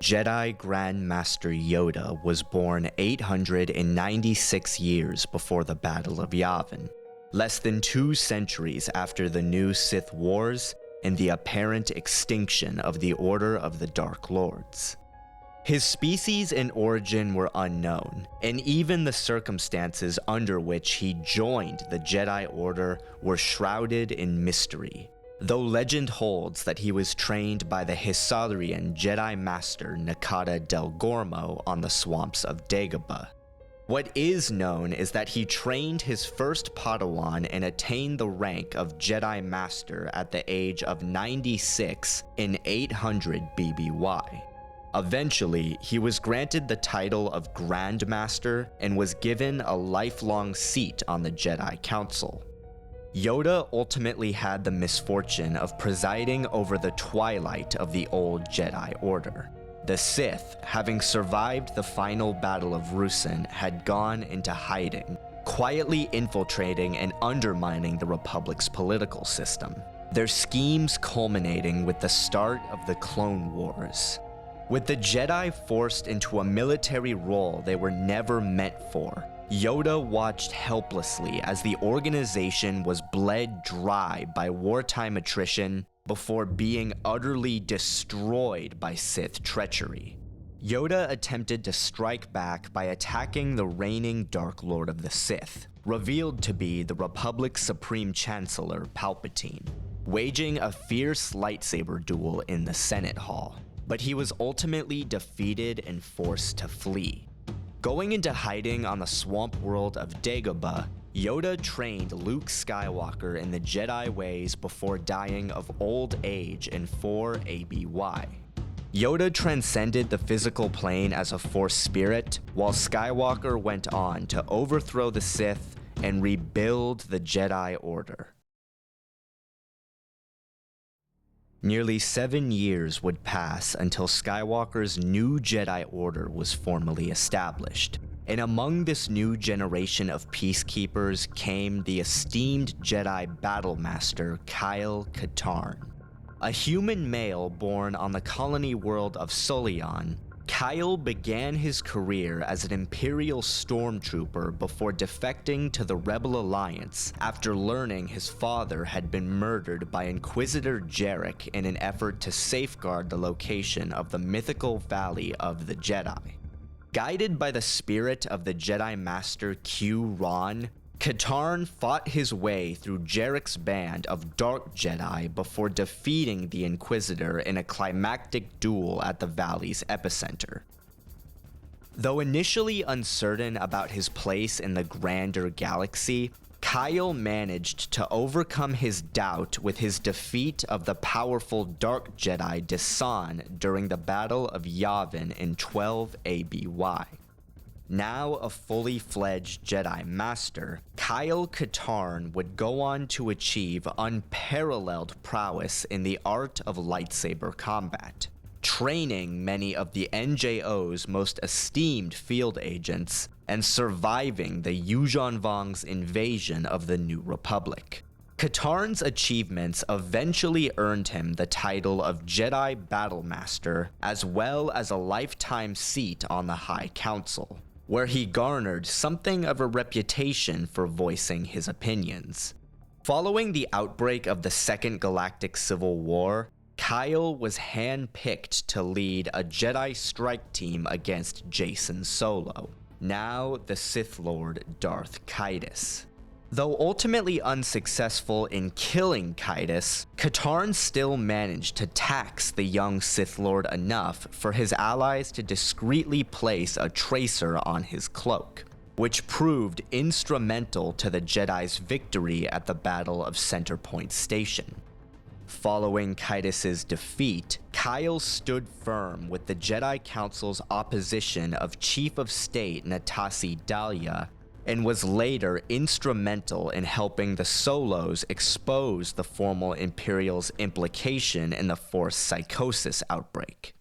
Jedi Grandmaster Yoda was born 896 years before the Battle of Yavin, less than 2 centuries after the new Sith Wars and the apparent extinction of the Order of the Dark Lords. His species and origin were unknown, and even the circumstances under which he joined the Jedi Order were shrouded in mystery, though legend holds that he was trained by the Hissarian Jedi Master Nakata Del Gormo on the swamps of Dagobah. What is known is that he trained his first Padawan and attained the rank of Jedi Master at the age of 96 in 800 BBY. Eventually, he was granted the title of Grandmaster and was given a lifelong seat on the Jedi Council. Yoda ultimately had the misfortune of presiding over the twilight of the old Jedi Order. The Sith, having survived the final Battle of Ruusan, had gone into hiding, quietly infiltrating and undermining the Republic's political system, their schemes culminating with the start of the Clone Wars. With the Jedi forced into a military role they were never meant for, Yoda watched helplessly as the organization was bled dry by wartime attrition before being utterly destroyed by Sith treachery. Yoda attempted to strike back by attacking the reigning Dark Lord of the Sith, revealed to be the Republic's Supreme Chancellor Palpatine, waging a fierce lightsaber duel in the Senate Hall. But he was ultimately defeated and forced to flee. Going into hiding on the swamp world of Dagobah, Yoda trained Luke Skywalker in the Jedi ways before dying of old age in 4 ABY. Yoda transcended the physical plane as a Force spirit, while Skywalker went on to overthrow the Sith and rebuild the Jedi Order. Nearly 7 years would pass until Skywalker's new Jedi Order was formally established, and among this new generation of peacekeepers came the esteemed Jedi Battlemaster Kyle Katarn. A human male born on the colony world of Solion, Kyle began his career as an Imperial stormtrooper before defecting to the Rebel Alliance after learning his father had been murdered by Inquisitor Jarek in an effort to safeguard the location of the mythical Valley of the Jedi. Guided by the spirit of the Jedi Master Q-Ron, Katarn fought his way through Jarek's band of Dark Jedi before defeating the Inquisitor in a climactic duel at the Valley's epicenter. Though initially uncertain about his place in the grander galaxy, Kyle managed to overcome his doubt with his defeat of the powerful Dark Jedi Desan during the Battle of Yavin in 12 ABY. Now a fully fledged Jedi Master, Kyle Katarn would go on to achieve unparalleled prowess in the art of lightsaber combat, training many of the NJO's most esteemed field agents and surviving the Yuuzhan Vong's invasion of the New Republic. Katarn's achievements eventually earned him the title of Jedi Battlemaster, as well as a lifetime seat on the High Council, where he garnered something of a reputation for voicing his opinions. Following the outbreak of the Second Galactic Civil War, Kyle was hand-picked to lead a Jedi strike team against Jacen Solo, now the Sith Lord Darth Caedus. Though ultimately unsuccessful in killing Caedus, Katarn still managed to tax the young Sith Lord enough for his allies to discreetly place a tracer on his cloak, which proved instrumental to the Jedi's victory at the Battle of Centerpoint Station. Following Caedus's defeat, Kyle stood firm with the Jedi Council's opposition of Chief of State Natasi Dalia, and was later instrumental in helping the Solos expose the former Imperial's implication in the Force psychosis outbreak.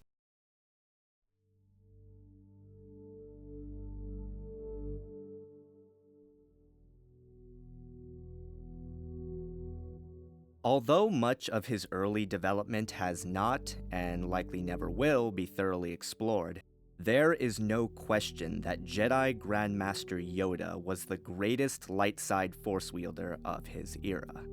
Although much of his early development has not, and likely never will, be thoroughly explored, there is no question that Jedi Grandmaster Yoda was the greatest light-side force wielder of his era.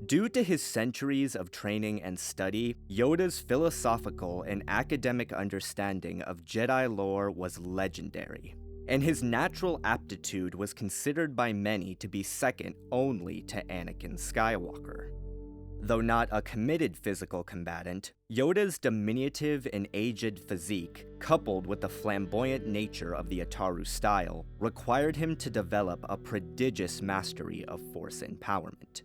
Due to his centuries of training and study, Yoda's philosophical and academic understanding of Jedi lore was legendary, and his natural aptitude was considered by many to be second only to Anakin Skywalker. Though not a committed physical combatant, Yoda's diminutive and aged physique, coupled with the flamboyant nature of the Ataru style, required him to develop a prodigious mastery of force empowerment.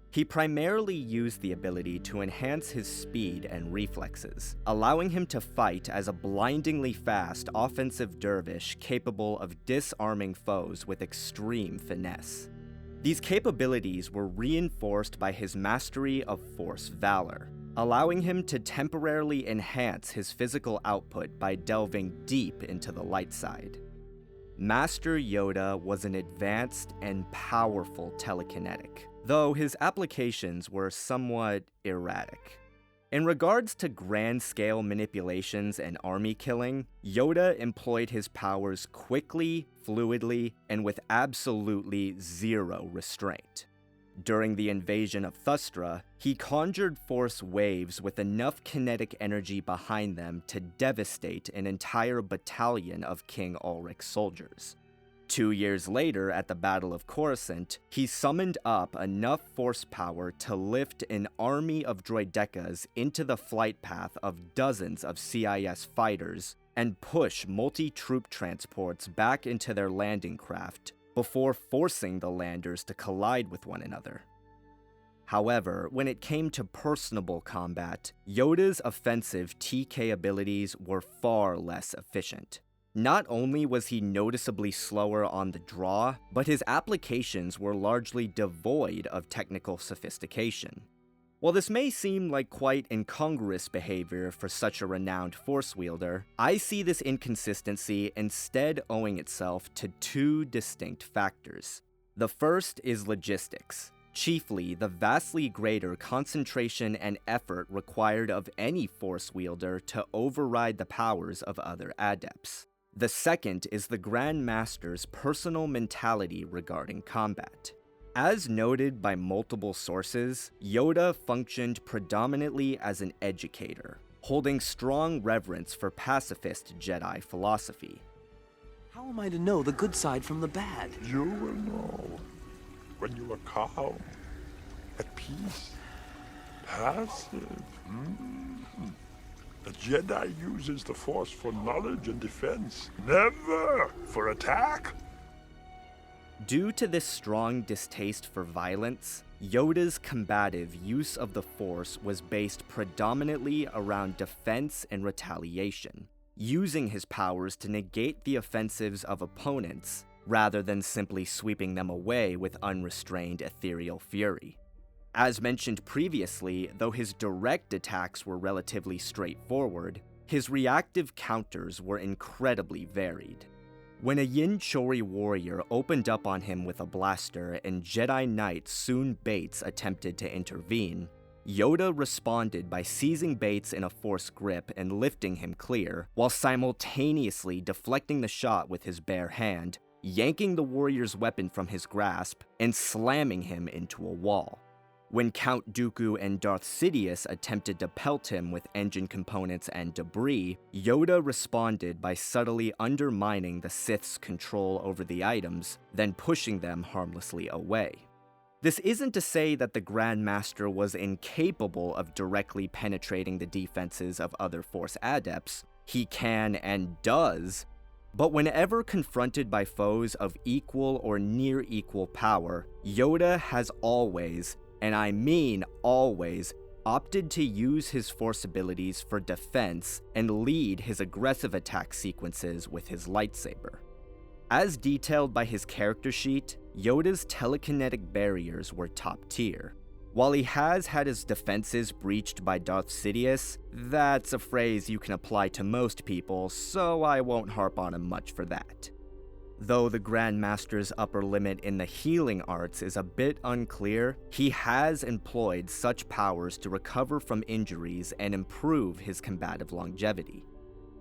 He primarily used the ability to enhance his speed and reflexes, allowing him to fight as a blindingly fast offensive dervish capable of disarming foes with extreme finesse. These capabilities were reinforced by his mastery of Force Valor, allowing him to temporarily enhance his physical output by delving deep into the light side. Master Yoda was an advanced and powerful telekinetic, though his applications were somewhat erratic. In regards to grand-scale manipulations and army killing, Yoda employed his powers quickly, fluidly, and with absolutely zero restraint. During the invasion of Thustra, he conjured force waves with enough kinetic energy behind them to devastate an entire battalion of King Ulrich's soldiers. 2 years later, at the Battle of Coruscant, he summoned up enough force power to lift an army of droidekas into the flight path of dozens of CIS fighters and push multi-troop transports back into their landing craft before forcing the landers to collide with one another. However, when it came to personable combat, Yoda's offensive TK abilities were far less efficient. Not only was he noticeably slower on the draw, but his applications were largely devoid of technical sophistication. While this may seem like quite incongruous behavior for such a renowned force wielder, I see this inconsistency instead owing itself to two distinct factors. The first is logistics, chiefly the vastly greater concentration and effort required of any force wielder to override the powers of other adepts. The second is the Grandmaster's personal mentality regarding combat. As noted by multiple sources, Yoda functioned predominantly as an educator, holding strong reverence for pacifist Jedi philosophy. How am I to know the good side from the bad? You will know when you are calm, at peace, passive. The Jedi uses the Force for knowledge and defense, never for attack. Due to this strong distaste for violence, Yoda's combative use of the Force was based predominantly around defense and retaliation, using his powers to negate the offensives of opponents, rather than simply sweeping them away with unrestrained ethereal fury. As mentioned previously, though his direct attacks were relatively straightforward, his reactive counters were incredibly varied. When a Yin Chori warrior opened up on him with a blaster and Jedi Knight Soon Bates attempted to intervene, Yoda responded by seizing Bates in a Force grip and lifting him clear, while simultaneously deflecting the shot with his bare hand, yanking the warrior's weapon from his grasp, and slamming him into a wall. When Count Dooku and Darth Sidious attempted to pelt him with engine components and debris, Yoda responded by subtly undermining the Sith's control over the items, then pushing them harmlessly away. This isn't to say that the Grandmaster was incapable of directly penetrating the defenses of other Force adepts. He can and does, but whenever confronted by foes of equal or near equal power, Yoda has always, and I mean always, opted to use his Force abilities for defense and lead his aggressive attack sequences with his lightsaber. As detailed by his character sheet, Yoda's telekinetic barriers were top tier. While he has had his defenses breached by Darth Sidious, that's a phrase you can apply to most people, so I won't harp on him much for that. Though the Grandmaster's upper limit in the healing arts is a bit unclear, he has employed such powers to recover from injuries and improve his combative longevity.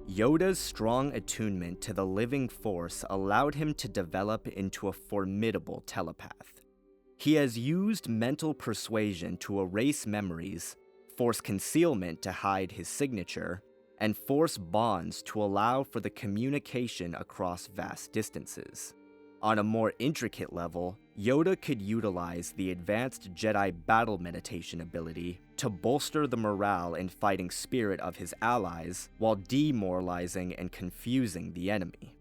Yoda's strong attunement to the living force allowed him to develop into a formidable telepath. He has used mental persuasion to erase memories, force concealment to hide his signature, and force bonds to allow for the communication across vast distances. On a more intricate level, Yoda could utilize the advanced Jedi battle meditation ability to bolster the morale and fighting spirit of his allies while demoralizing and confusing the enemy.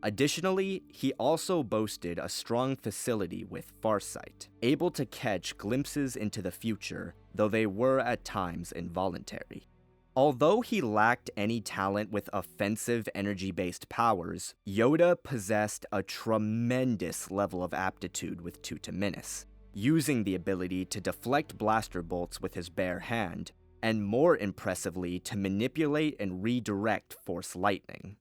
Additionally, he also boasted a strong facility with farsight, able to catch glimpses into the future, though they were at times involuntary. Although he lacked any talent with offensive energy-based powers, Yoda possessed a tremendous level of aptitude with Tutaminis, using the ability to deflect blaster bolts with his bare hand, and more impressively to manipulate and redirect Force lightning.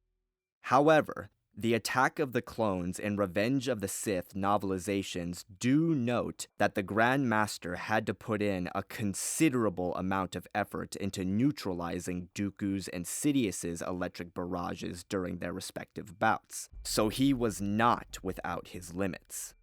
However, the Attack of the Clones and Revenge of the Sith novelizations do note that the Grandmaster had to put in a considerable amount of effort into neutralizing Dooku's and Sidious's electric barrages during their respective bouts, so he was not without his limits.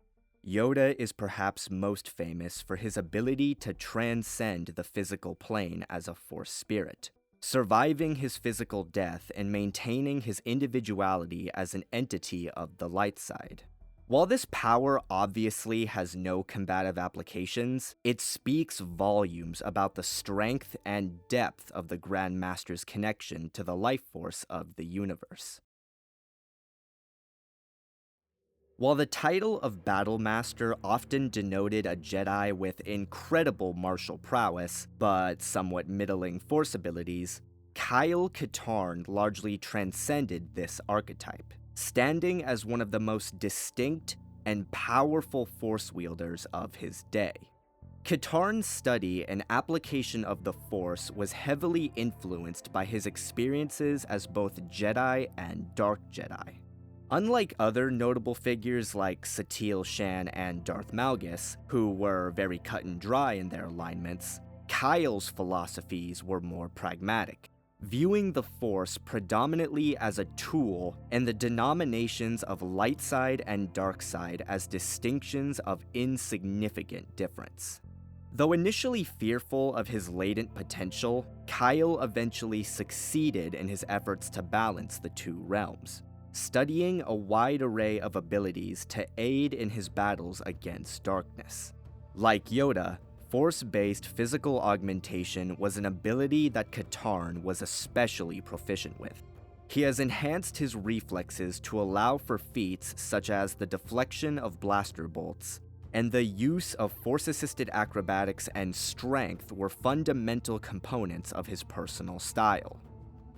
Yoda is perhaps most famous for his ability to transcend the physical plane as a Force spirit, surviving his physical death and maintaining his individuality as an entity of the light side. While this power obviously has no combative applications, it speaks volumes about the strength and depth of the Grandmaster's connection to the life force of the universe. While the title of Battlemaster often denoted a Jedi with incredible martial prowess, but somewhat middling force abilities, Kyle Katarn largely transcended this archetype, standing as one of the most distinct and powerful force wielders of his day. Katarn's study and application of the Force was heavily influenced by his experiences as both Jedi and Dark Jedi. Unlike other notable figures like Satele Shan and Darth Malgus, who were very cut and dry in their alignments, Kyle's philosophies were more pragmatic, viewing the Force predominantly as a tool and the denominations of light side and dark side as distinctions of insignificant difference. Though initially fearful of his latent potential, Kyle eventually succeeded in his efforts to balance the two realms, studying a wide array of abilities to aid in his battles against darkness. Like Yoda, Force-based physical augmentation was an ability that Katarn was especially proficient with. He has enhanced his reflexes to allow for feats such as the deflection of blaster bolts, and the use of Force-assisted acrobatics and strength were fundamental components of his personal style.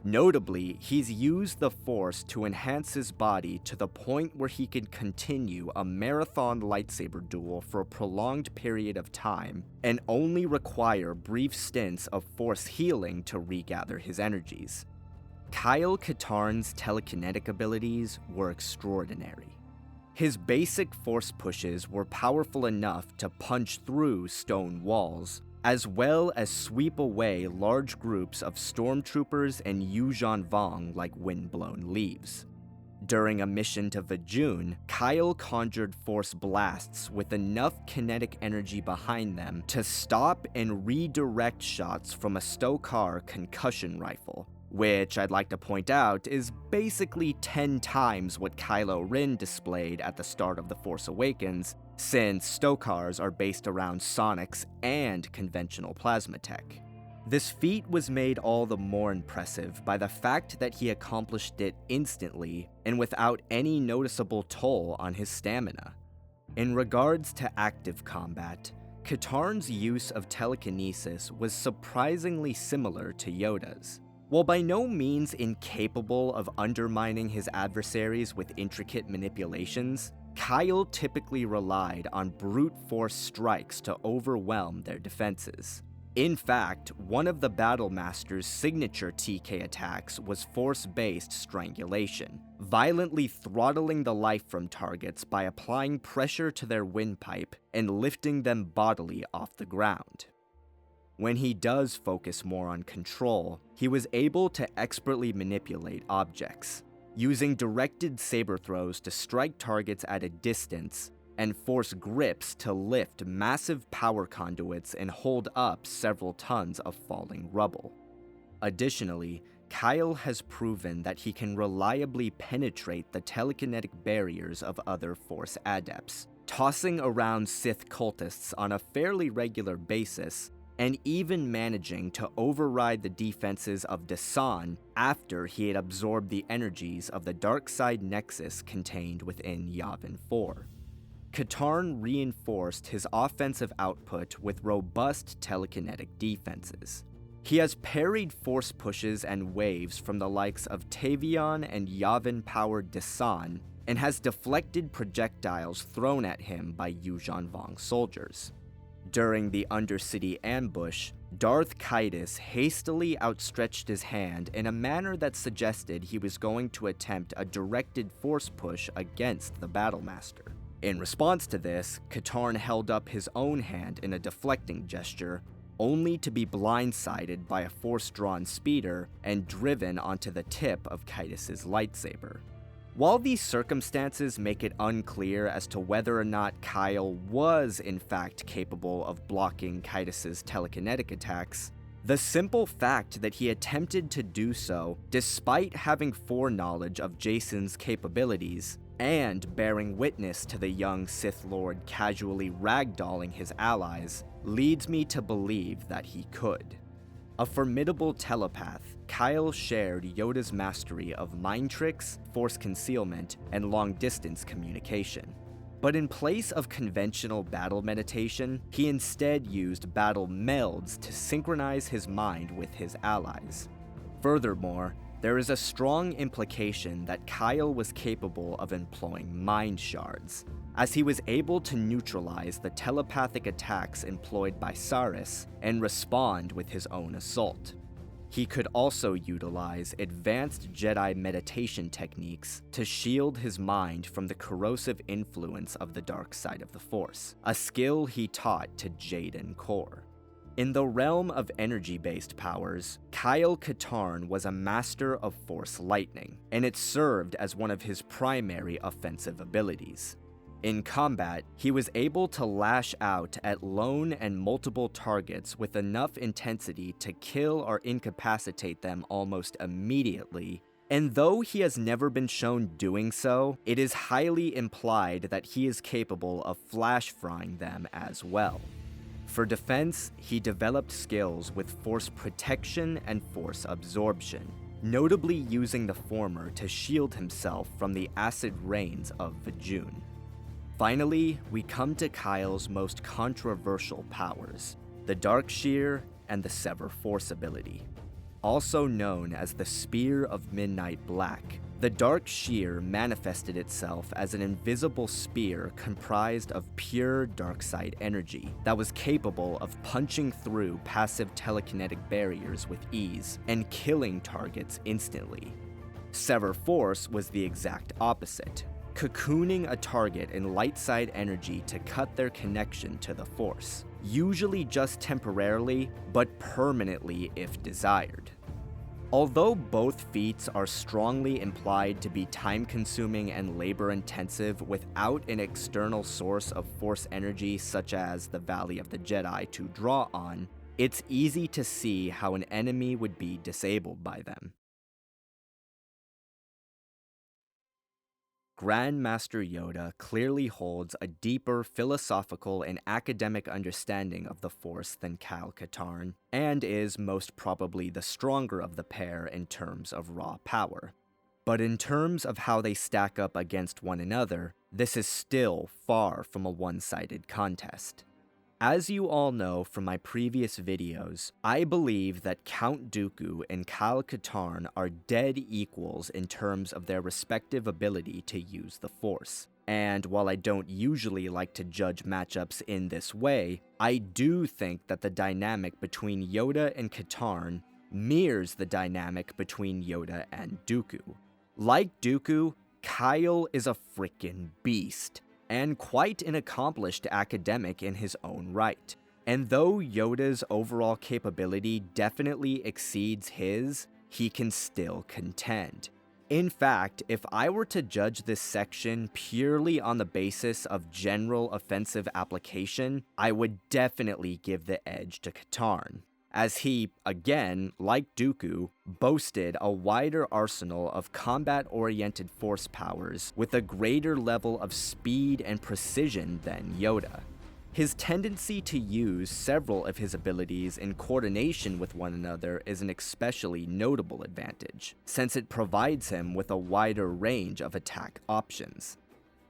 Notably, he's used the Force to enhance his body to the point where he can continue a marathon lightsaber duel for a prolonged period of time and only require brief stints of Force healing to regather his energies. Kyle Katarn's telekinetic abilities were extraordinary. His basic Force pushes were powerful enough to punch through stone walls, as well as sweep away large groups of stormtroopers and Yuuzhan Vong like windblown leaves. During a mission to Vajun, Kyle conjured Force blasts with enough kinetic energy behind them to stop and redirect shots from a Stokar concussion rifle, which I'd like to point out is basically 10 times what Kylo Ren displayed at the start of The Force Awakens, since Stokars are based around sonics and conventional plasma tech. This feat was made all the more impressive by the fact that he accomplished it instantly and without any noticeable toll on his stamina. In regards to active combat, Katarn's use of telekinesis was surprisingly similar to Yoda's. While by no means incapable of undermining his adversaries with intricate manipulations, Kyle typically relied on brute force strikes to overwhelm their defenses. In fact, one of the Battlemaster's signature TK attacks was force-based strangulation, violently throttling the life from targets by applying pressure to their windpipe and lifting them bodily off the ground. When he does focus more on control, he was able to expertly manipulate objects, using directed saber throws to strike targets at a distance and force grips to lift massive power conduits and hold up several tons of falling rubble. Additionally, Kyle has proven that he can reliably penetrate the telekinetic barriers of other Force adepts, tossing around Sith cultists on a fairly regular basis, and even managing to override the defenses of Dasan after he had absorbed the energies of the dark side nexus contained within Yavin 4. Katarn reinforced his offensive output with robust telekinetic defenses. He has parried force pushes and waves from the likes of Tavion and Yavin-powered Dasan, and has deflected projectiles thrown at him by Yuuzhan Vong soldiers. During the Undercity ambush, Darth Kaitis hastily outstretched his hand in a manner that suggested he was going to attempt a directed force push against the Battlemaster. In response to this, Katarn held up his own hand in a deflecting gesture, only to be blindsided by a force-drawn speeder and driven onto the tip of Kaitis' lightsaber. While these circumstances make it unclear as to whether or not Kyle was in fact capable of blocking Kaitis' telekinetic attacks, the simple fact that he attempted to do so despite having foreknowledge of Jacen's capabilities and bearing witness to the young Sith Lord casually ragdolling his allies leads me to believe that he could. A formidable telepath, Kyle shared Yoda's mastery of mind tricks, force concealment, and long-distance communication. But in place of conventional battle meditation, he instead used battle melds to synchronize his mind with his allies. Furthermore, there is a strong implication that Kyle was capable of employing mind shards, as he was able to neutralize the telepathic attacks employed by Saris and respond with his own assault. He could also utilize advanced Jedi meditation techniques to shield his mind from the corrosive influence of the dark side of the Force, a skill he taught to Jaden Core. In the realm of energy-based powers, Kyle Katarn was a master of Force lightning, and it served as one of his primary offensive abilities. In combat, he was able to lash out at lone and multiple targets with enough intensity to kill or incapacitate them almost immediately, and though he has never been shown doing so, it is highly implied that he is capable of flash frying them as well. For defense, he developed skills with force protection and force absorption, notably using the former to shield himself from the acid rains of Vajun. Finally, we come to Kyle's most controversial powers, the Dark Shear and the Sever Force ability. Also known as the Spear of Midnight Black, the Dark Shear manifested itself as an invisible spear comprised of pure darkside energy that was capable of punching through passive telekinetic barriers with ease and killing targets instantly. Sever Force was the exact opposite, cocooning a target in light side energy to cut their connection to the Force, usually just temporarily, but permanently if desired. Although both feats are strongly implied to be time-consuming and labor-intensive without an external source of Force energy such as the Valley of the Jedi to draw on, it's easy to see how an enemy would be disabled by them. Grandmaster Yoda clearly holds a deeper philosophical and academic understanding of the Force than Kyle Katarn, and is most probably the stronger of the pair in terms of raw power. But in terms of how they stack up against one another, this is still far from a one-sided contest. As you all know from my previous videos, I believe that Count Dooku and Kyle Katarn are dead equals in terms of their respective ability to use the Force. And while I don't usually like to judge matchups in this way, I do think that the dynamic between Yoda and Katarn mirrors the dynamic between Yoda and Dooku. Like Dooku, Kyle is a frickin' beast, and quite an accomplished academic in his own right. And though Yoda's overall capability definitely exceeds his, he can still contend. In fact, if I were to judge this section purely on the basis of general offensive application, I would definitely give the edge to Katarn, as he, again, like Dooku, boasted a wider arsenal of combat-oriented force powers with a greater level of speed and precision than Yoda. His tendency to use several of his abilities in coordination with one another is an especially notable advantage, since it provides him with a wider range of attack options.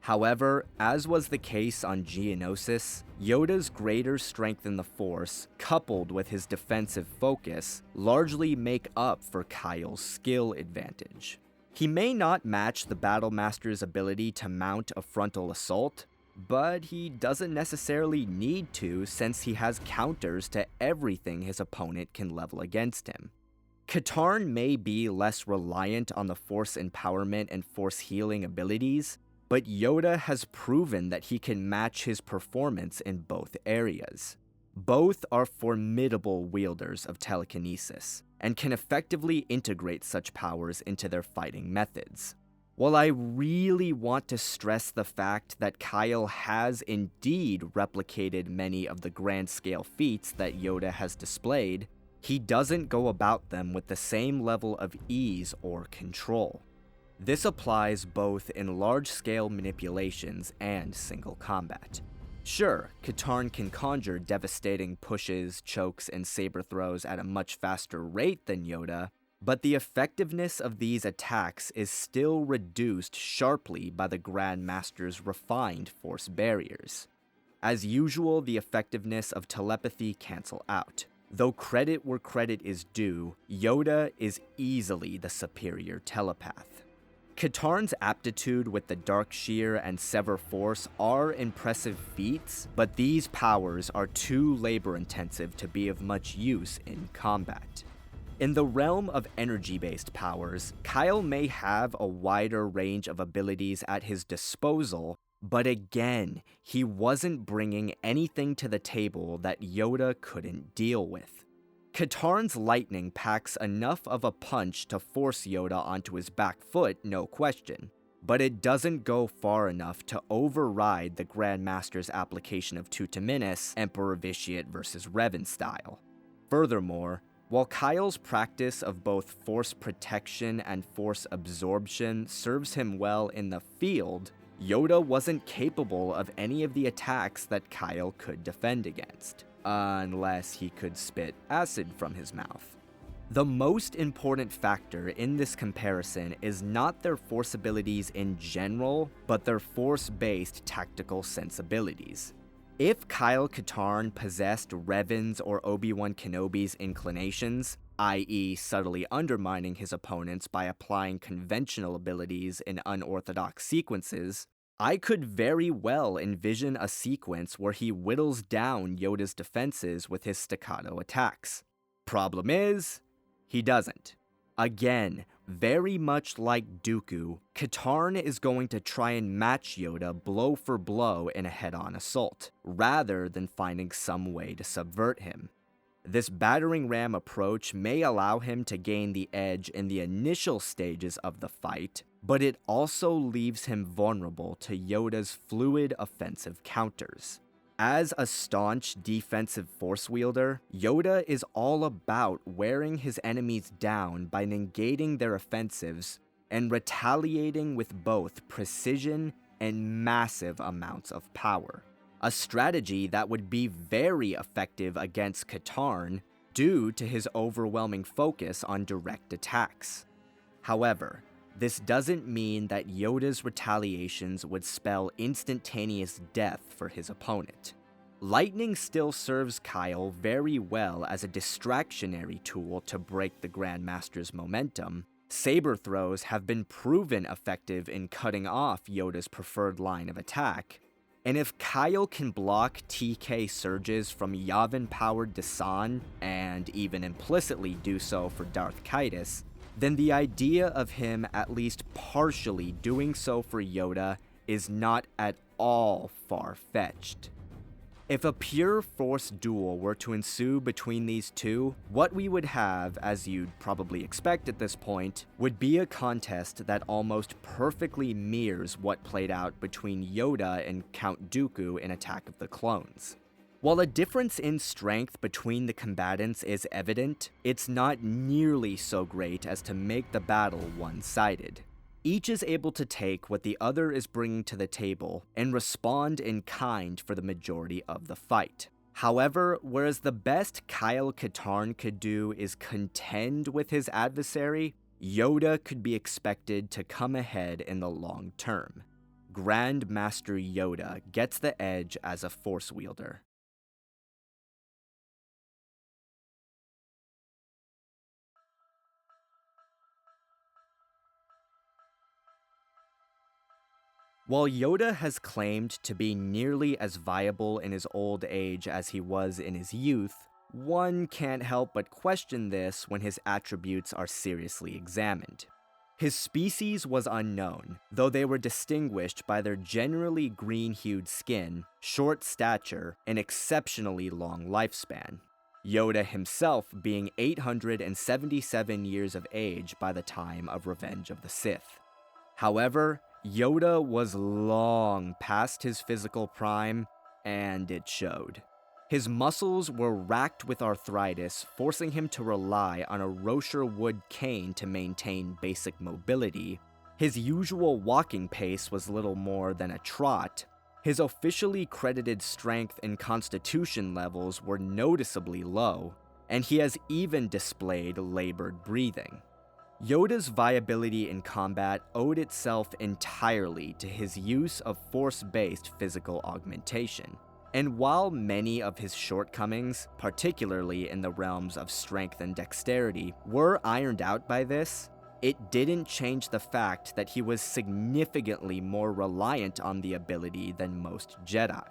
However, as was the case on Geonosis, Yoda's greater strength in the Force, coupled with his defensive focus, largely make up for Kyle's skill advantage. He may not match the Battlemaster's ability to mount a frontal assault, but he doesn't necessarily need to since he has counters to everything his opponent can level against him. Katarn may be less reliant on the Force empowerment and Force healing abilities, but Yoda has proven that he can match his performance in both areas. Both are formidable wielders of telekinesis, and can effectively integrate such powers into their fighting methods. While I really want to stress the fact that Kyle has indeed replicated many of the grand-scale feats that Yoda has displayed, he doesn't go about them with the same level of ease or control. This applies both in large-scale manipulations and single combat. Sure, Katarn can conjure devastating pushes, chokes, and saber throws at a much faster rate than Yoda, but the effectiveness of these attacks is still reduced sharply by the Grandmaster's refined force barriers. As usual, the effectiveness of telepathy cancel out. Though credit where credit is due, Yoda is easily the superior telepath. Katarn's aptitude with the Dark Shear and Sever Force are impressive feats, but these powers are too labor-intensive to be of much use in combat. In the realm of energy-based powers, Kyle may have a wider range of abilities at his disposal, but again, he wasn't bringing anything to the table that Yoda couldn't deal with. Katarn's lightning packs enough of a punch to force Yoda onto his back foot, no question, but it doesn't go far enough to override the Grandmaster's application of Tutaminis, Emperor Vitiate vs. Revan style. Furthermore, while Kyle's practice of both force protection and force absorption serves him well in the field, Yoda wasn't capable of any of the attacks that Kyle could defend against, unless he could spit acid from his mouth. The most important factor in this comparison is not their force abilities in general, but their force-based tactical sensibilities. If Kyle Katarn possessed Revan's or Obi-Wan Kenobi's inclinations, i.e. subtly undermining his opponents by applying conventional abilities in unorthodox sequences, I could very well envision a sequence where he whittles down Yoda's defenses with his staccato attacks. Problem is, he doesn't. Again, very much like Dooku, Katarn is going to try and match Yoda blow for blow in a head-on assault, rather than finding some way to subvert him. This battering ram approach may allow him to gain the edge in the initial stages of the fight, but it also leaves him vulnerable to Yoda's fluid offensive counters. As a staunch defensive force wielder, Yoda is all about wearing his enemies down by negating their offensives and retaliating with both precision and massive amounts of power. A strategy that would be very effective against Katarn due to his overwhelming focus on direct attacks. However, this doesn't mean that Yoda's retaliations would spell instantaneous death for his opponent. Lightning still serves Kyle very well as a distractionary tool to break the Grandmaster's momentum. Saber throws have been proven effective in cutting off Yoda's preferred line of attack. And if Kyle can block TK surges from Yavin-powered Desan, and even implicitly do so for Darth Kaitis, then the idea of him at least partially doing so for Yoda is not at all far-fetched. If a pure Force duel were to ensue between these two, what we would have, as you'd probably expect at this point, would be a contest that almost perfectly mirrors what played out between Yoda and Count Dooku in Attack of the Clones. While a difference in strength between the combatants is evident, it's not nearly so great as to make the battle one-sided. Each is able to take what the other is bringing to the table and respond in kind for the majority of the fight. However, whereas the best Kyle Katarn could do is contend with his adversary, Yoda could be expected to come ahead in the long term. Grandmaster Yoda gets the edge as a Force wielder. While Yoda has claimed to be nearly as viable in his old age as he was in his youth, one can't help but question this when his attributes are seriously examined. His species was unknown, though they were distinguished by their generally green-hued skin, short stature, and exceptionally long lifespan. Yoda himself being 877 years of age by the time of Revenge of the Sith. However, Yoda was long past his physical prime, and it showed. His muscles were racked with arthritis, forcing him to rely on a Rocher wood cane to maintain basic mobility. His usual walking pace was little more than a trot. His officially credited strength and constitution levels were noticeably low, and he has even displayed labored breathing. Yoda's viability in combat owed itself entirely to his use of Force-based physical augmentation. And while many of his shortcomings, particularly in the realms of strength and dexterity, were ironed out by this, it didn't change the fact that he was significantly more reliant on the ability than most Jedi.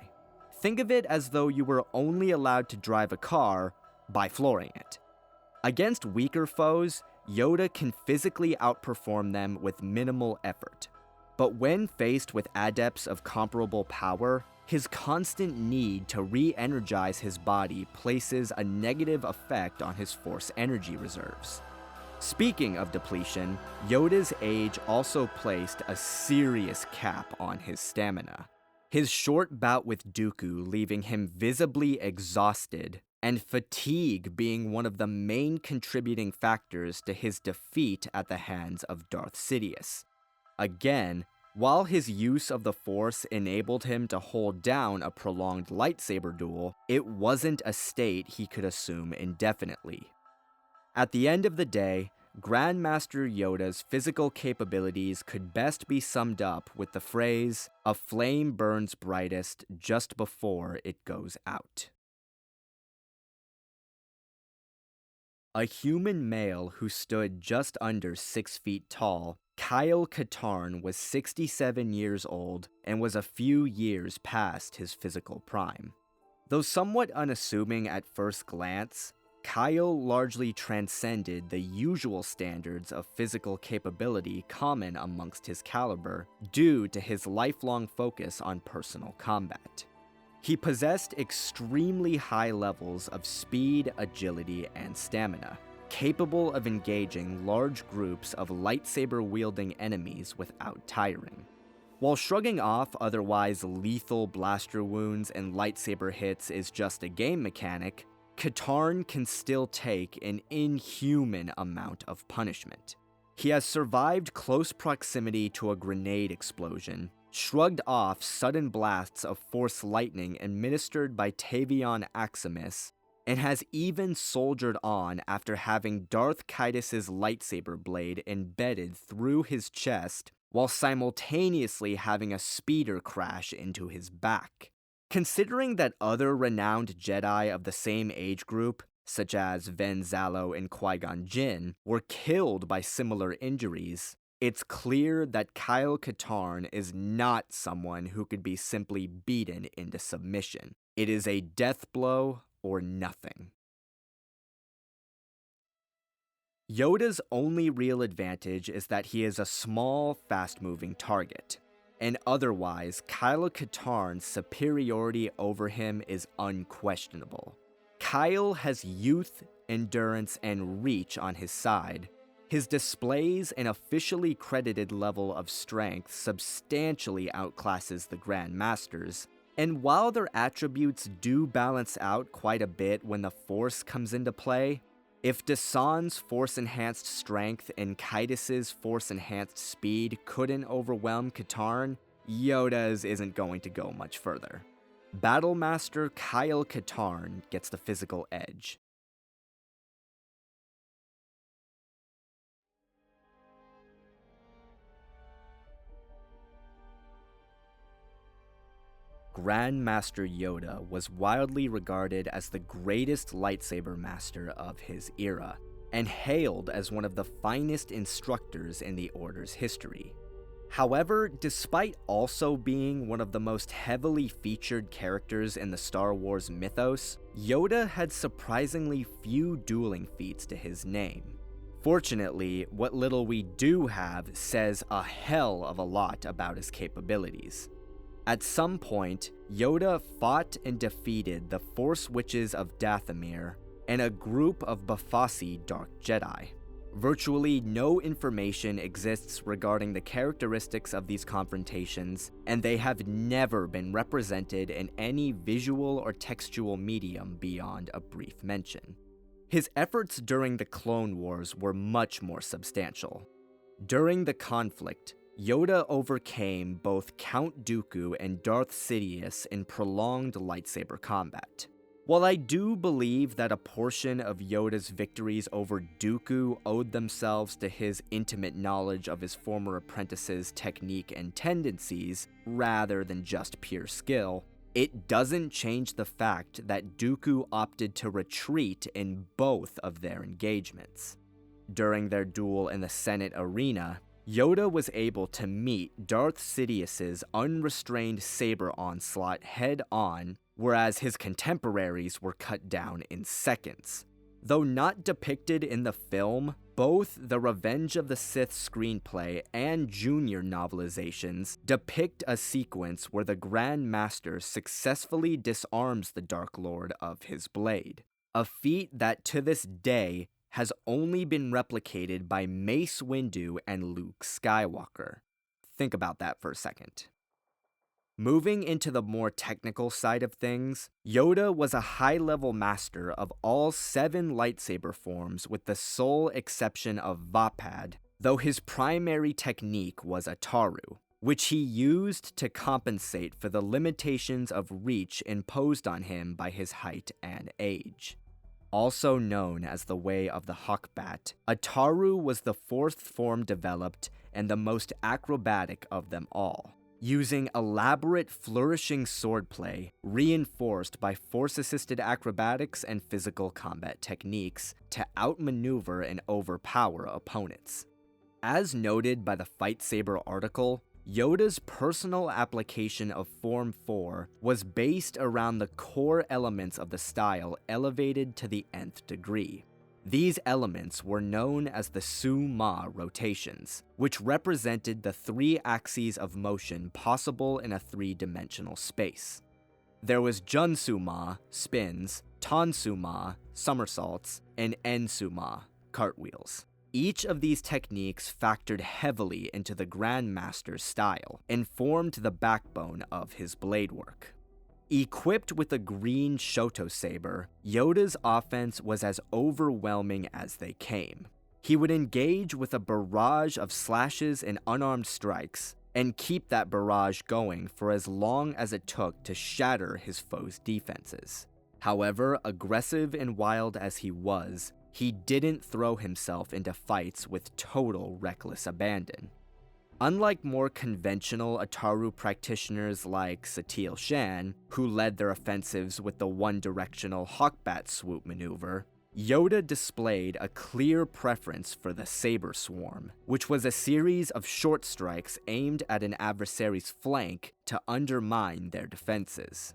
Think of it as though you were only allowed to drive a car by flooring it. Against weaker foes, Yoda can physically outperform them with minimal effort. But when faced with adepts of comparable power, his constant need to re-energize his body places a negative effect on his Force energy reserves. Speaking of depletion, Yoda's age also placed a serious cap on his stamina. His short bout with Dooku leaving him visibly exhausted, and fatigue being one of the main contributing factors to his defeat at the hands of Darth Sidious. Again, while his use of the Force enabled him to hold down a prolonged lightsaber duel, it wasn't a state he could assume indefinitely. At the end of the day, Grandmaster Yoda's physical capabilities could best be summed up with the phrase, "A flame burns brightest just before it goes out." A human male who stood just under 6 feet tall, Kyle Katarn was 67 years old and was a few years past his physical prime. Though somewhat unassuming at first glance, Kyle largely transcended the usual standards of physical capability common amongst his caliber due to his lifelong focus on personal combat. He possessed extremely high levels of speed, agility, and stamina, capable of engaging large groups of lightsaber-wielding enemies without tiring. While shrugging off otherwise lethal blaster wounds and lightsaber hits is just a game mechanic, Katarn can still take an inhuman amount of punishment. He has survived close proximity to a grenade explosion, shrugged off sudden blasts of Force lightning administered by Tavion Aximus, and has even soldiered on after having Darth Kaitis' lightsaber blade embedded through his chest while simultaneously having a speeder crash into his back. Considering that other renowned Jedi of the same age group, such as Ven Zalo and Qui-Gon Jinn, were killed by similar injuries, it's clear that Kyle Katarn is not someone who could be simply beaten into submission. It is a death blow or nothing. Yoda's only real advantage is that he is a small, fast-moving target, and otherwise, Kyle Katarn's superiority over him is unquestionable. Kyle has youth, endurance, and reach on his side. His displays an officially credited level of strength substantially outclasses the Grandmasters, and while their attributes do balance out quite a bit when the Force comes into play, if Dasan's Force-enhanced strength and Kaitus's Force-enhanced speed couldn't overwhelm Katarn, Yoda's isn't going to go much further. Battlemaster Kyle Katarn gets the physical edge. Grandmaster Yoda was widely regarded as the greatest lightsaber master of his era, and hailed as one of the finest instructors in the Order's history. However, despite also being one of the most heavily featured characters in the Star Wars mythos, Yoda had surprisingly few dueling feats to his name. Fortunately, what little we do have says a hell of a lot about his capabilities. At some point, Yoda fought and defeated the Force Witches of Dathomir and a group of Bafasi Dark Jedi. Virtually no information exists regarding the characteristics of these confrontations, and they have never been represented in any visual or textual medium beyond a brief mention. His efforts during the Clone Wars were much more substantial. During the conflict, Yoda overcame both Count Dooku and Darth Sidious in prolonged lightsaber combat. While I do believe that a portion of Yoda's victories over Dooku owed themselves to his intimate knowledge of his former apprentice's technique and tendencies, rather than just pure skill, it doesn't change the fact that Dooku opted to retreat in both of their engagements. During their duel in the Senate arena, Yoda was able to meet Darth Sidious's unrestrained saber onslaught head-on, whereas his contemporaries were cut down in seconds. Though not depicted in the film, both the Revenge of the Sith screenplay and junior novelizations depict a sequence where the Grandmaster successfully disarms the Dark Lord of his blade, a feat that to this day has only been replicated by Mace Windu and Luke Skywalker. Think about that for a second. Moving into the more technical side of things, Yoda was a high-level master of all 7 lightsaber forms with the sole exception of Vapad, though his primary technique was Ataru, which he used to compensate for the limitations of reach imposed on him by his height and age. Also known as the Way of the Hawkbat, Ataru was the 4th form developed and the most acrobatic of them all, using elaborate flourishing swordplay reinforced by force-assisted acrobatics and physical combat techniques to outmaneuver and overpower opponents. As noted by the Fight Saber article, Yoda's personal application of Form 4 was based around the core elements of the style elevated to the nth degree. These elements were known as the Su-Ma rotations, which represented the 3 axes of motion possible in a 3-dimensional space. There was Jun-Su-Ma, spins, Ton-Su-Ma, somersaults, and En-Su-Ma, cartwheels. Each of these techniques factored heavily into the Grandmaster's style and formed the backbone of his blade work. Equipped with a green Shoto saber, Yoda's offense was as overwhelming as they came. He would engage with a barrage of slashes and unarmed strikes, and keep that barrage going for as long as it took to shatter his foe's defenses. However aggressive and wild as he was, he didn't throw himself into fights with total reckless abandon. Unlike more conventional Ataru practitioners like Satele Shan, who led their offensives with the one-directional Hawkbat swoop maneuver, Yoda displayed a clear preference for the Saber Swarm, which was a series of short strikes aimed at an adversary's flank to undermine their defenses.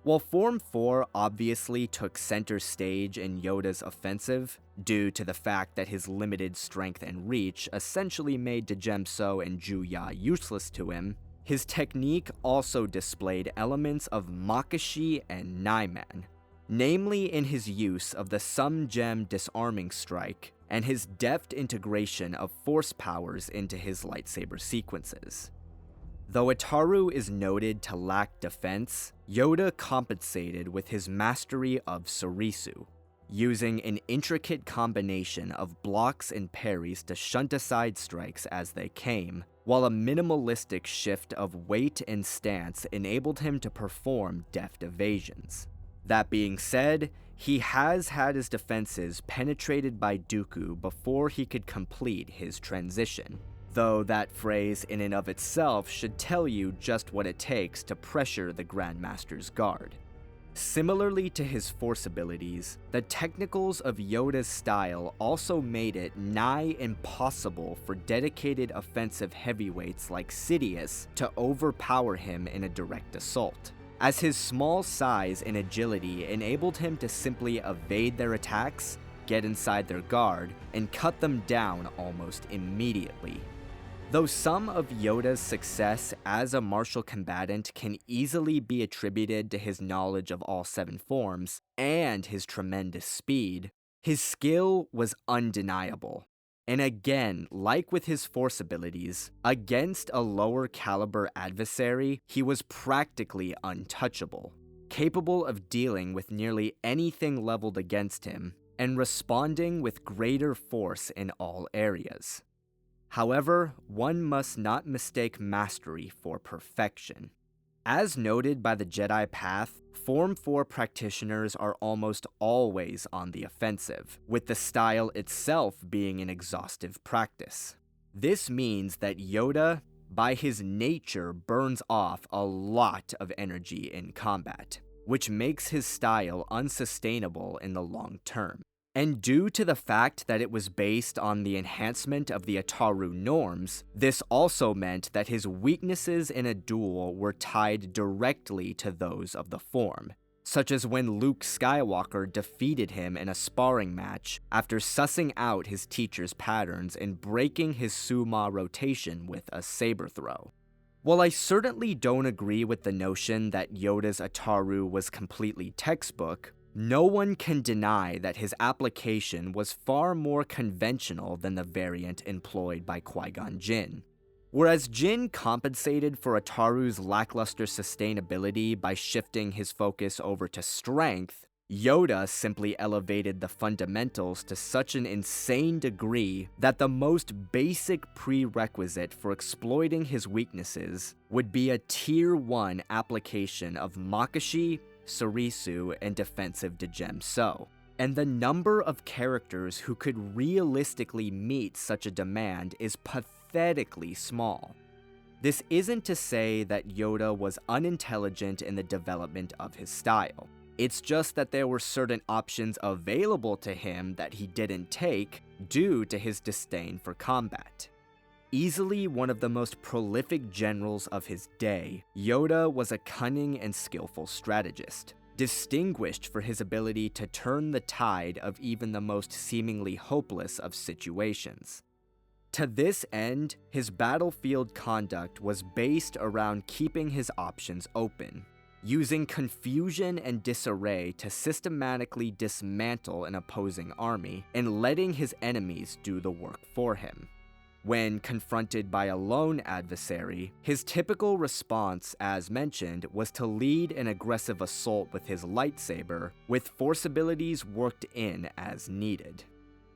While Form 4 obviously took center stage in Yoda's offensive, due to the fact that his limited strength and reach essentially made Djemso and Juya useless to him, his technique also displayed elements of Makashi and Naiman, namely in his use of the Sum Gem disarming strike and his deft integration of force powers into his lightsaber sequences. Though Ataru is noted to lack defense, Yoda compensated with his mastery of Surisu, using an intricate combination of blocks and parries to shunt aside strikes as they came, while a minimalistic shift of weight and stance enabled him to perform deft evasions. That being said, he has had his defenses penetrated by Dooku before he could complete his transition, though that phrase in and of itself should tell you just what it takes to pressure the Grandmaster's guard. Similarly to his force abilities, the technicals of Yoda's style also made it nigh impossible for dedicated offensive heavyweights like Sidious to overpower him in a direct assault, as his small size and agility enabled him to simply evade their attacks, get inside their guard, and cut them down almost immediately. Though some of Yoda's success as a martial combatant can easily be attributed to his knowledge of all 7 forms and his tremendous speed, his skill was undeniable. And again, like with his force abilities, against a lower caliber adversary, he was practically untouchable, capable of dealing with nearly anything leveled against him, and responding with greater force in all areas. However, one must not mistake mastery for perfection. As noted by the Jedi Path, Form 4 practitioners are almost always on the offensive, with the style itself being an exhaustive practice. This means that Yoda, by his nature, burns off a lot of energy in combat, which makes his style unsustainable in the long term. And due to the fact that it was based on the enhancement of the Ataru norms, this also meant that his weaknesses in a duel were tied directly to those of the form, such as when Luke Skywalker defeated him in a sparring match after sussing out his teacher's patterns and breaking his Suma rotation with a saber throw. While I certainly don't agree with the notion that Yoda's Ataru was completely textbook, no one can deny that his application was far more conventional than the variant employed by Qui-Gon Jinn. Whereas Jinn compensated for Ataru's lackluster sustainability by shifting his focus over to strength, Yoda simply elevated the fundamentals to such an insane degree that the most basic prerequisite for exploiting his weaknesses would be a Tier 1 application of Makashi, Surisu, and defensive Djemso. And the number of characters who could realistically meet such a demand is pathetically small. This isn't to say that Yoda was unintelligent in the development of his style. It's just that there were certain options available to him that he didn't take due to his disdain for combat. Easily one of the most prolific generals of his day, Yoda was a cunning and skillful strategist, distinguished for his ability to turn the tide of even the most seemingly hopeless of situations. To this end, his battlefield conduct was based around keeping his options open, using confusion and disarray to systematically dismantle an opposing army, and letting his enemies do the work for him. When confronted by a lone adversary, his typical response, as mentioned, was to lead an aggressive assault with his lightsaber, with force abilities worked in as needed.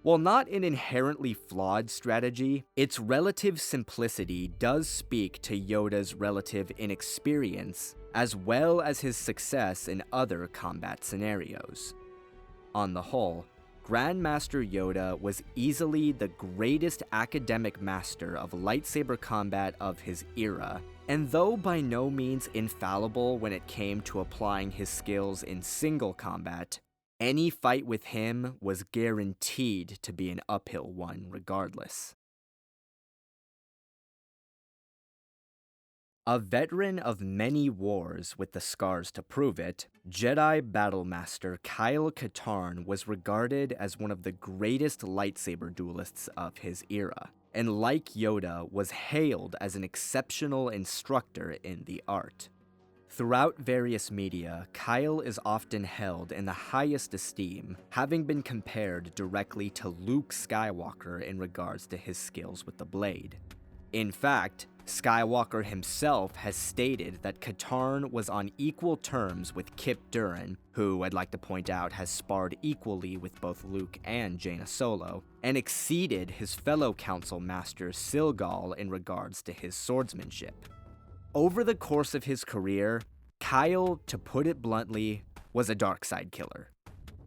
While not an inherently flawed strategy, its relative simplicity does speak to Yoda's relative inexperience, as well as his success in other combat scenarios. On the whole, Grandmaster Yoda was easily the greatest academic master of lightsaber combat of his era, and though by no means infallible when it came to applying his skills in single combat, any fight with him was guaranteed to be an uphill one regardless. A veteran of many wars with the scars to prove it, Jedi Battlemaster Katarn was regarded as one of the greatest lightsaber duelists of his era, and like Yoda, was hailed as an exceptional instructor in the art. Throughout various media, Kyle is often held in the highest esteem, having been compared directly to Luke Skywalker in regards to his skills with the blade. In fact, Skywalker himself has stated that Katarn was on equal terms with Kip Duran, who I'd like to point out has sparred equally with both Luke and Jaina Solo, and exceeded his fellow Council Master Silgal in regards to his swordsmanship. Over the course of his career, Kyle, to put it bluntly, was a dark side killer.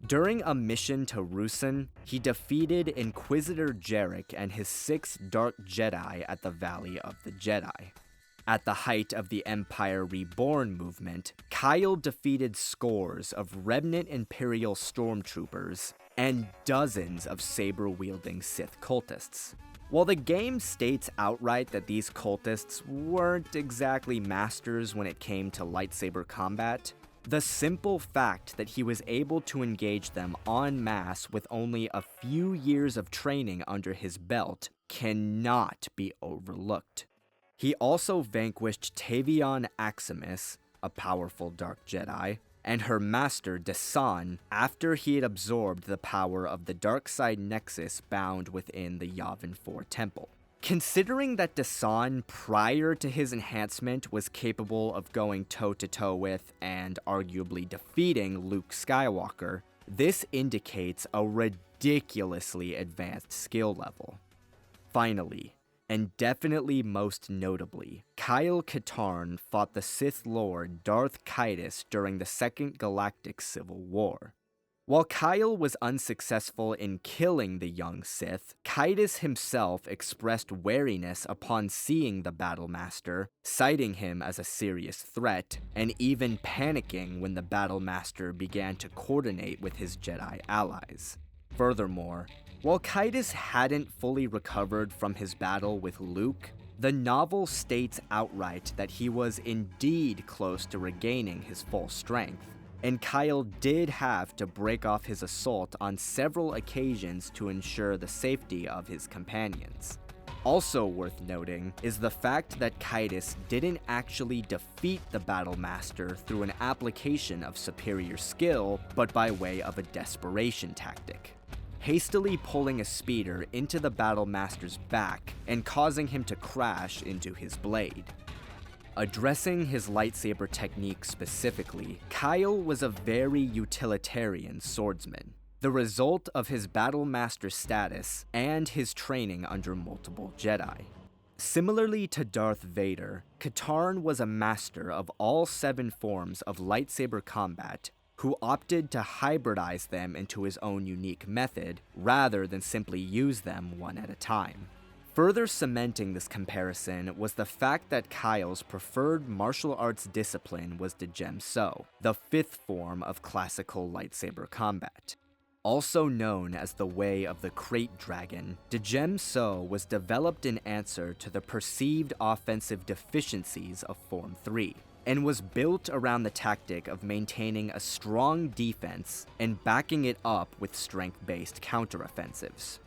During a mission to Ruusan, he defeated Inquisitor Jarek and his 6 Dark Jedi at the Valley of the Jedi. At the height of the Empire Reborn movement, Kyle defeated scores of remnant Imperial stormtroopers and dozens of saber-wielding Sith cultists. While the game states outright that these cultists weren't exactly masters when it came to lightsaber combat, the simple fact that he was able to engage them en masse with only a few years of training under his belt cannot be overlooked. He also vanquished Tavion Aximus, a powerful Dark Jedi, and her master Desan after he had absorbed the power of the dark side nexus bound within the Yavin 4 temple. Considering that Desan, prior to his enhancement, was capable of going toe-to-toe with and arguably defeating Luke Skywalker, this indicates a ridiculously advanced skill level. Finally, and definitely most notably, Kyle Katarn fought the Sith Lord Darth Caedus during the Second Galactic Civil War. While Kyle was unsuccessful in killing the young Sith, Caedus himself expressed wariness upon seeing the Battlemaster, citing him as a serious threat, and even panicking when the Battlemaster began to coordinate with his Jedi allies. Furthermore, while Caedus hadn't fully recovered from his battle with Luke, the novel states outright that he was indeed close to regaining his full strength, and Kyle did have to break off his assault on several occasions to ensure the safety of his companions. Also worth noting is the fact that Caedus didn't actually defeat the Battlemaster through an application of superior skill, but by way of a desperation tactic, hastily pulling a speeder into the Battlemaster's back and causing him to crash into his blade. Addressing his lightsaber technique specifically, Kyle was a very utilitarian swordsman, the result of his Battlemaster status and his training under multiple Jedi. Similarly to Darth Vader, Katarn was a master of all 7 forms of lightsaber combat who opted to hybridize them into his own unique method rather than simply use them one at a time. Further cementing this comparison was the fact that Kyle's preferred martial arts discipline was Djem So, the 5th form of classical lightsaber combat. Also known as the Way of the Krayt Dragon, Djem So was developed in answer to the perceived offensive deficiencies of Form 3, and was built around the tactic of maintaining a strong defense and backing it up with strength-based counteroffensives.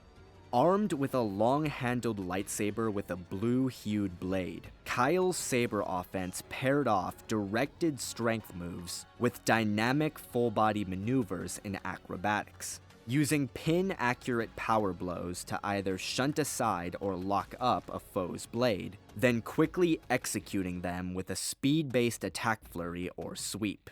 Armed with a long-handled lightsaber with a blue-hued blade, Kyle's saber offense paired off directed strength moves with dynamic full-body maneuvers in acrobatics, using pin-accurate power blows to either shunt aside or lock up a foe's blade, then quickly executing them with a speed-based attack flurry or sweep.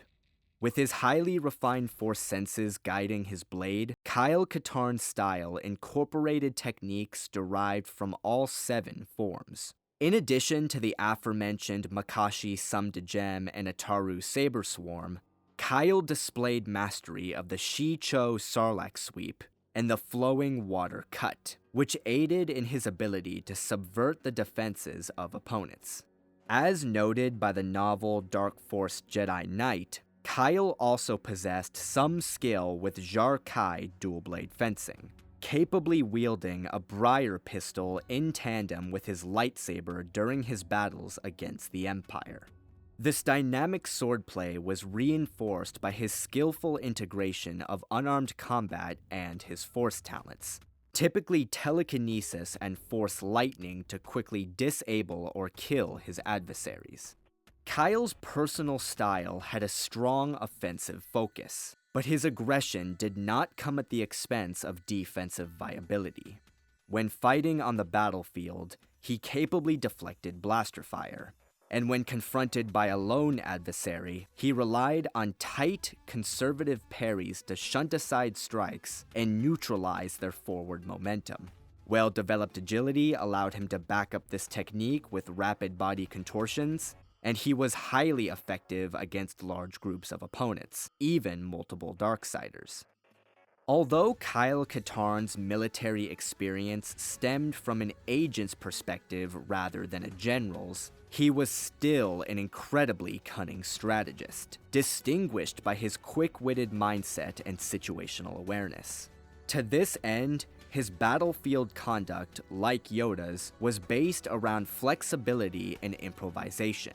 With his highly refined Force senses guiding his blade, Kyle Katarn's style incorporated techniques derived from all 7 forms. In addition to the aforementioned Makashi Sum Djem and Ataru Saber Swarm, Kyle displayed mastery of the Shi-Cho Sarlacc sweep, and the flowing water cut, which aided in his ability to subvert the defenses of opponents. As noted by the novel Dark Force Jedi Knight, Kyle also possessed some skill with Jar-Kai dual-blade fencing, capably wielding a briar pistol in tandem with his lightsaber during his battles against the Empire. This dynamic swordplay was reinforced by his skillful integration of unarmed combat and his force talents, typically telekinesis and force lightning to quickly disable or kill his adversaries. Kyle's personal style had a strong offensive focus, but his aggression did not come at the expense of defensive viability. When fighting on the battlefield, he capably deflected blaster fire, and when confronted by a lone adversary, he relied on tight, conservative parries to shunt aside strikes and neutralize their forward momentum. Well-developed agility allowed him to back up this technique with rapid body contortions, and he was highly effective against large groups of opponents, even multiple Darksiders. Although Kyle Katarn's military experience stemmed from an agent's perspective rather than a general's, he was still an incredibly cunning strategist, distinguished by his quick-witted mindset and situational awareness. To this end, his battlefield conduct, like Yoda's, was based around flexibility and improvisation.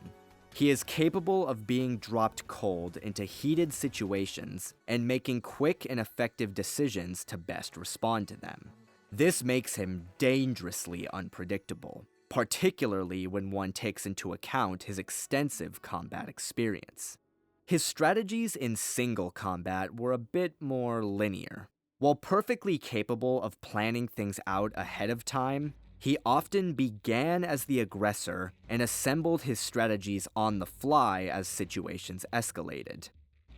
He is capable of being dropped cold into heated situations and making quick and effective decisions to best respond to them. This makes him dangerously unpredictable, particularly when one takes into account his extensive combat experience. His strategies in single combat were a bit more linear. While perfectly capable of planning things out ahead of time, he often began as the aggressor and assembled his strategies on the fly as situations escalated.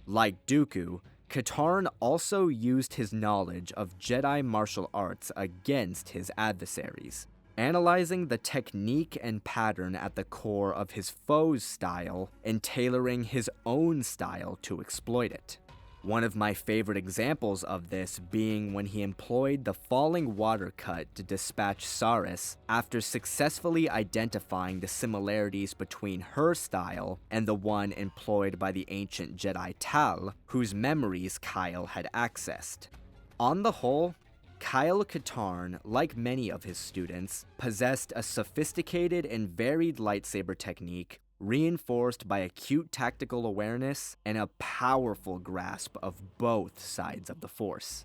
Like Dooku, Katarn also used his knowledge of Jedi martial arts against his adversaries, analyzing the technique and pattern at the core of his foe's style and tailoring his own style to exploit it. One of my favorite examples of this being when he employed the falling water cut to dispatch Saris after successfully identifying the similarities between her style and the one employed by the ancient Jedi Tal, whose memories Kyle had accessed. On the whole, Kyle Katarn, like many of his students, possessed a sophisticated and varied lightsaber technique reinforced by acute tactical awareness and a powerful grasp of both sides of the Force.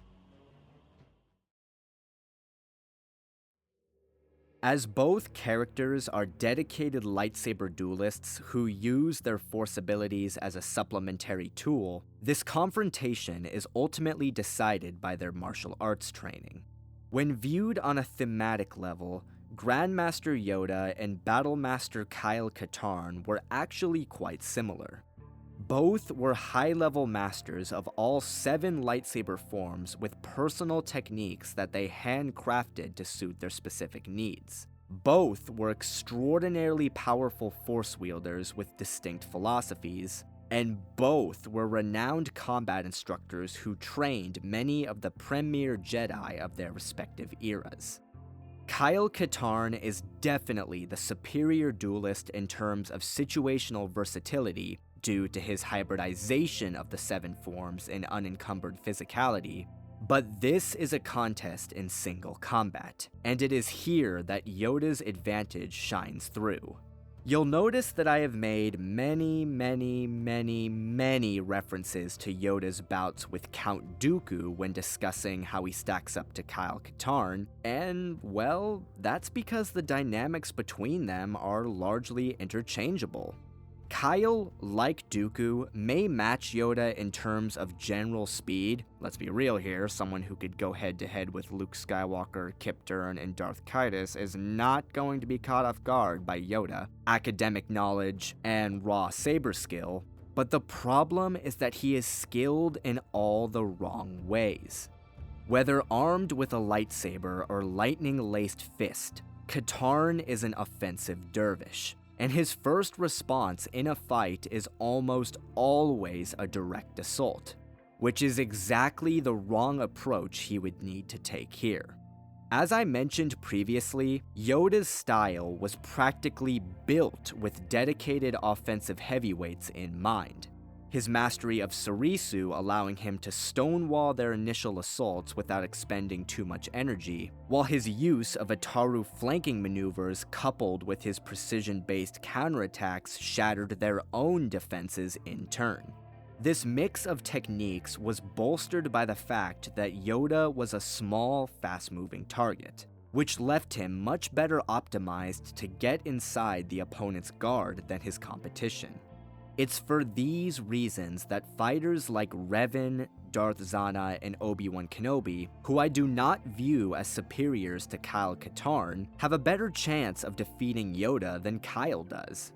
As both characters are dedicated lightsaber duelists who use their Force abilities as a supplementary tool, this confrontation is ultimately decided by their martial arts training. When viewed on a thematic level, Grandmaster Yoda and Battlemaster Kyle Katarn were actually quite similar. Both were high-level masters of all 7 lightsaber forms with personal techniques that they handcrafted to suit their specific needs. Both were extraordinarily powerful Force wielders with distinct philosophies, and both were renowned combat instructors who trained many of the premier Jedi of their respective eras. Kyle Katarn is definitely the superior duelist in terms of situational versatility due to his hybridization of the 7 forms and unencumbered physicality, but this is a contest in single combat, and it is here that Yoda's advantage shines through. You'll notice that I have made many references to Yoda's bouts with Count Dooku when discussing how he stacks up to Kyle Katarn, and, well, that's because the dynamics between them are largely interchangeable. Kyle, like Dooku, may match Yoda in terms of general speed. Let's be real here, someone who could go head-to-head with Luke Skywalker, Kip Durn, and Darth Kaitis is not going to be caught off guard by Yoda, academic knowledge, and raw saber skill, but the problem is that he is skilled in all the wrong ways. Whether armed with a lightsaber or lightning-laced fist, Katarn is an offensive dervish, and his first response in a fight is almost always a direct assault. which is exactly the wrong approach he would need to take here. As I mentioned previously, Yoda's style was practically built with dedicated offensive heavyweights in mind. His mastery of Sarisu allowing him to stonewall their initial assaults without expending too much energy, while his use of Ataru flanking maneuvers coupled with his precision-based counterattacks shattered their own defenses in turn. This mix of techniques was bolstered by the fact that Yoda was a small, fast-moving target, which left him much better optimized to get inside the opponent's guard than his competition. It's for these reasons that fighters like Revan, Darth Zana, and Obi-Wan Kenobi, who I do not view as superiors to Kyle Katarn, have a better chance of defeating Yoda than Kyle does.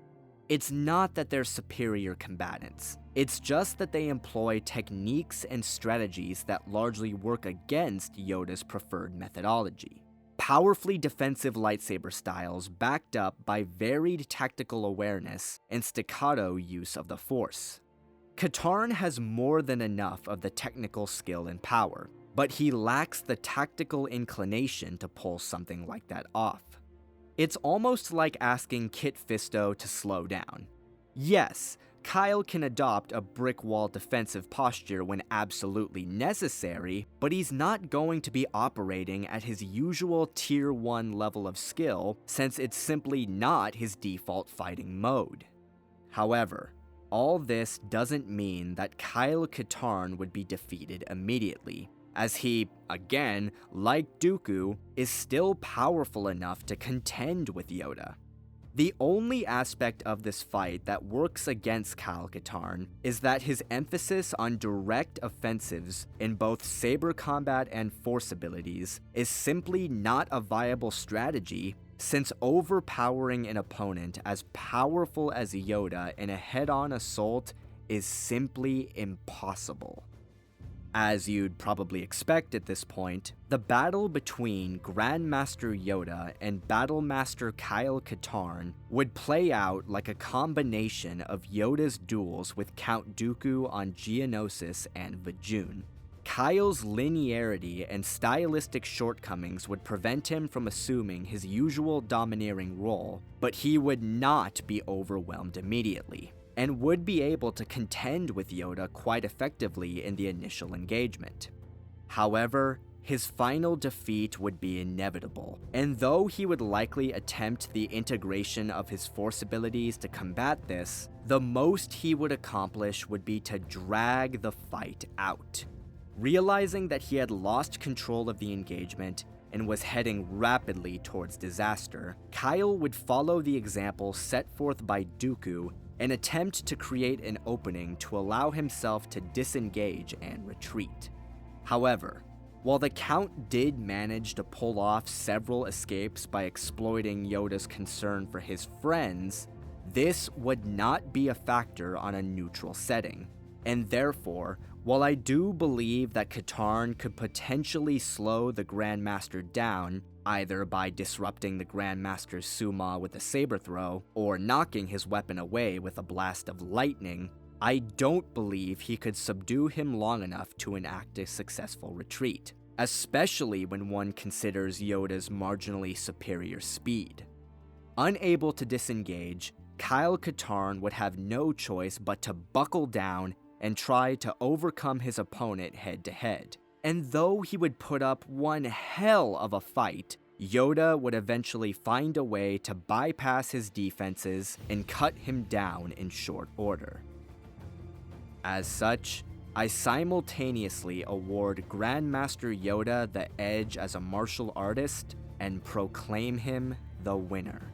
It's not that they're superior combatants, it's just that they employ techniques and strategies that largely work against Yoda's preferred methodology. Powerfully defensive lightsaber styles backed up by varied tactical awareness and staccato use of the Force. Katarn has more than enough of the technical skill and power, but he lacks the tactical inclination to pull something like that off. It's almost like asking Kit Fisto to slow down. Yes, Kyle can adopt a brick wall defensive posture when absolutely necessary, but he's not going to be operating at his usual tier 1 level of skill since it's simply not his default fighting mode. However, all this doesn't mean that Kyle Katarn would be defeated immediately, as he, again, like Dooku, is still powerful enough to contend with Yoda. The only aspect of this fight that works against Kyle Katarn is that his emphasis on direct offensives in both saber combat and force abilities is simply not a viable strategy, since overpowering an opponent as powerful as Yoda in a head-on assault is simply impossible. As you'd probably expect at this point, the battle between Grandmaster Yoda and Battlemaster Kyle Katarn would play out like a combination of Yoda's duels with Count Dooku on Geonosis and Vajun. Kyle's linearity and stylistic shortcomings would prevent him from assuming his usual domineering role, but he would not be overwhelmed immediately, and would be able to contend with Yoda quite effectively in the initial engagement. However, his final defeat would be inevitable, and though he would likely attempt the integration of his Force abilities to combat this, the most he would accomplish would be to drag the fight out. Realizing that he had lost control of the engagement and was heading rapidly towards disaster, Kyle would follow the example set forth by Dooku and attempt to create an opening to allow himself to disengage and retreat. However, while the Count did manage to pull off several escapes by exploiting Yoda's concern for his friends, this would not be a factor on a neutral setting, and therefore, while I do believe that Katarn could potentially slow the Grandmaster down, either by disrupting the Grandmaster's Suma with a saber throw, or knocking his weapon away with a blast of lightning, I don't believe he could subdue him long enough to enact a successful retreat, especially when one considers Yoda's marginally superior speed. Unable to disengage, Kyle Katarn would have no choice but to buckle down and try to overcome his opponent head-to-head. And though he would put up one hell of a fight, Yoda would eventually find a way to bypass his defenses and cut him down in short order. As such, I simultaneously award Grandmaster Yoda the edge as a martial artist and proclaim him the winner.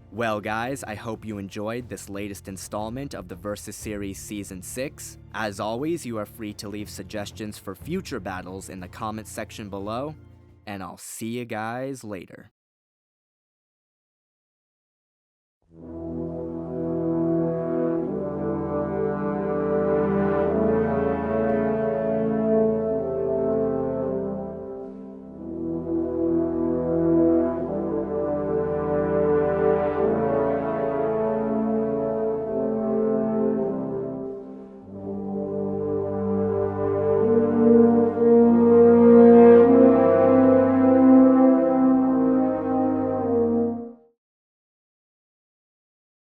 Well guys, I hope you enjoyed this latest installment of the Versus Series Season 6. As always, you are free to leave suggestions for future battles in the comments section below, and I'll see you guys later.